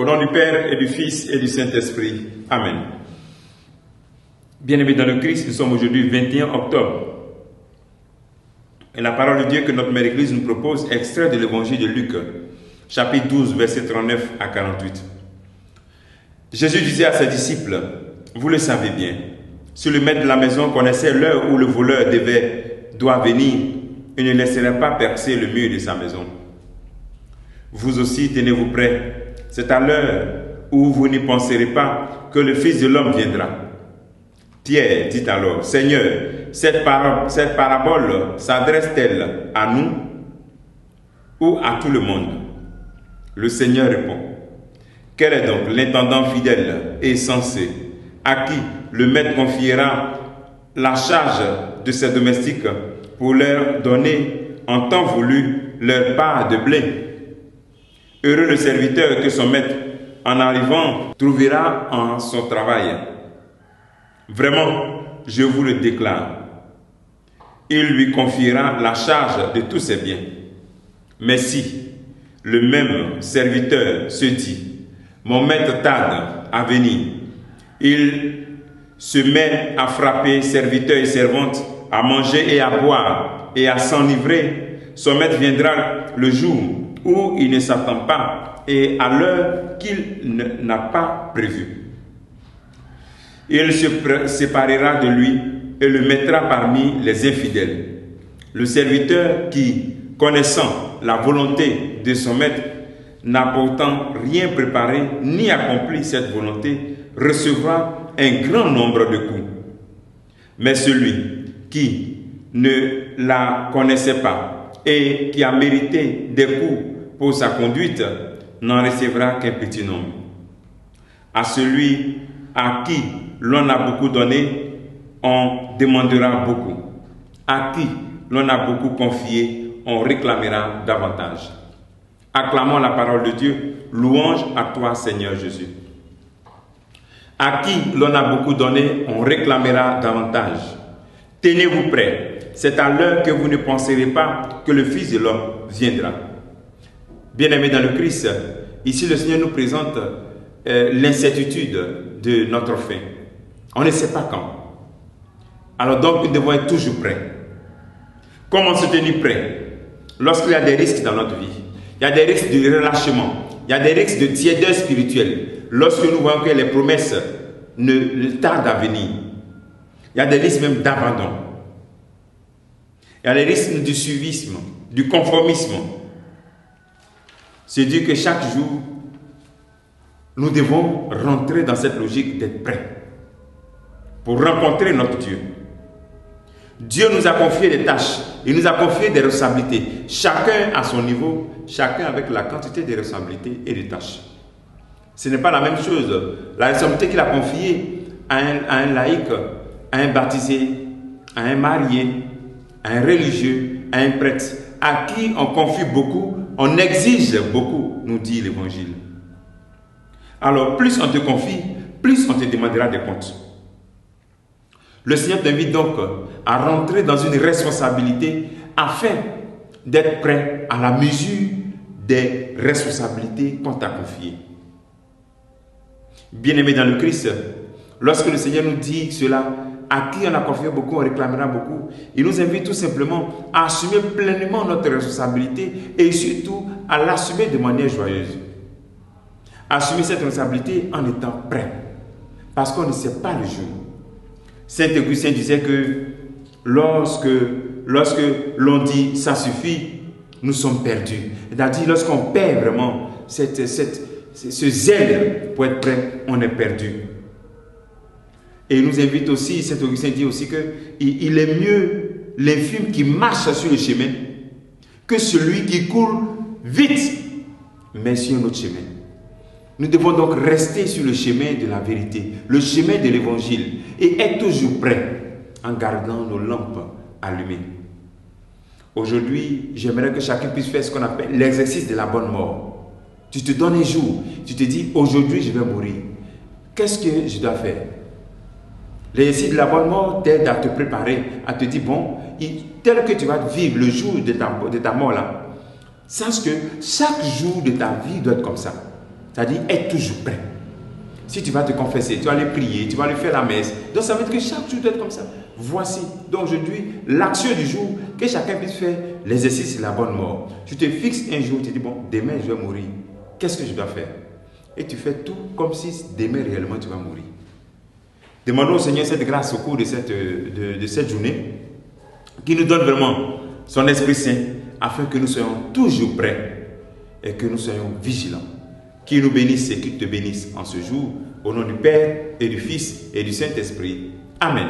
Au nom du Père et du Fils et du Saint-Esprit. Amen. Bien-aimés dans le Christ, nous sommes aujourd'hui 21 octobre. Et la parole de Dieu que notre Mère Église nous propose est extrait de l'évangile de Luc, chapitre 12, versets 39 à 48. Jésus disait à ses disciples, « Vous le savez bien, si le maître de la maison connaissait l'heure où le voleur doit venir, il ne laisserait pas percer le mur de sa maison. Vous aussi, tenez-vous prêts. C'est à l'heure où vous n'y penserez pas que le Fils de l'homme viendra. » Pierre dit alors, « Seigneur, cette parabole s'adresse-t-elle à nous ou à tout le monde ?» Le Seigneur répond, « Quel est donc l'intendant fidèle et sensé à qui le maître confiera la charge de ses domestiques pour leur donner en temps voulu leur part de blé? Heureux le serviteur que son maître, en arrivant, trouvera en son travail. Vraiment, je vous le déclare, il lui confiera la charge de tous ses biens. Mais si le même serviteur se dit, mon maître tarde à venir, il se met à frapper serviteurs et servantes, à manger et à boire et à s'enivrer, son maître viendra le jour où il ne s'attend pas et à l'heure qu'il n'a pas prévue. Il se séparera de lui et le mettra parmi les infidèles. Le serviteur qui, connaissant la volonté de son maître, n'a pourtant rien préparé ni accompli cette volonté, recevra un grand nombre de coups. Mais celui qui ne la connaissait pas et qui a mérité des coups pour sa conduite, n'en recevra qu'un petit nombre. À celui à qui l'on a beaucoup donné, on demandera beaucoup. À qui l'on a beaucoup confié, on réclamera davantage. Acclamons la parole de Dieu. Louange à toi, Seigneur Jésus. À qui l'on a beaucoup donné, on réclamera davantage. Tenez-vous prêts. C'est à l'heure que vous ne penserez pas que le Fils de l'homme viendra. Bien-aimés dans le Christ, ici le Seigneur nous présente l'incertitude de notre fin. On ne sait pas quand. Alors donc, nous devons être toujours prêts. Comment se tenir prêt lorsqu'il y a des risques dans notre vie? Il y a des risques de relâchement. Il y a des risques de tiédeur spirituelle. Lorsque nous voyons que les promesses ne tardent à venir. Il y a des risques même d'abandon. Il y a des risques du suivisme, du conformisme. C'est dire que chaque jour, nous devons rentrer dans cette logique d'être prêts pour rencontrer notre Dieu. Dieu nous a confié des tâches, il nous a confié des responsabilités. Chacun à son niveau, chacun avec la quantité de responsabilités et de tâches. Ce n'est pas la même chose. La responsabilité qu'il a confiée à un laïc, à un baptisé, à un marié, à un religieux, à un prêtre, à qui on confie beaucoup, on exige beaucoup, nous dit l'Évangile. Alors, plus on te confie, plus on te demandera des comptes. Le Seigneur t'invite donc à rentrer dans une responsabilité afin d'être prêt à la mesure des responsabilités qu'on t'a confiées. Bien-aimés dans le Christ, lorsque le Seigneur nous dit cela, à qui on a confié beaucoup, on réclamera beaucoup, il nous invite tout simplement à assumer pleinement notre responsabilité et surtout à l'assumer de manière joyeuse. Assumer cette responsabilité en étant prêt, parce qu'on ne sait pas le jour. Saint Augustin disait que lorsque l'on dit ça suffit, nous sommes perdus. C'est-à-dire lorsqu'on perd vraiment ce zèle pour être prêt, on est perdu. Et il nous invite aussi, Saint Augustin dit aussi qu'il est mieux l'infime qui marche sur le chemin que celui qui court vite, mais sur un autre chemin. Nous devons donc rester sur le chemin de la vérité, le chemin de l'évangile, et être toujours prêts en gardant nos lampes allumées. Aujourd'hui, j'aimerais que chacun puisse faire ce qu'on appelle l'exercice de la bonne mort. Tu te donnes un jour, tu te dis aujourd'hui je vais mourir. Qu'est-ce que je dois faire? L'exercice de la bonne mort t'aide à te préparer, à te dire bon, tel que tu vas vivre le jour de ta mort là, sache que chaque jour de ta vie doit être comme ça. C'est-à-dire être toujours prêt. Si tu vas te confesser, tu vas aller prier, tu vas aller faire la messe. Donc ça veut dire que chaque jour doit être comme ça. Voici, donc aujourd'hui, l'action du jour, que chacun puisse faire l'exercice de la bonne mort. Tu te fixes un jour, tu te dis, bon, demain je vais mourir. Qu'est-ce que je dois faire? Et tu fais tout comme si demain réellement tu vas mourir. Demandons au Seigneur cette grâce au cours de cette journée, qui nous donne vraiment son Esprit Saint, afin que nous soyons toujours prêts et que nous soyons vigilants. Qu'il nous bénisse et qu'il te bénisse en ce jour, au nom du Père et du Fils et du Saint-Esprit. Amen.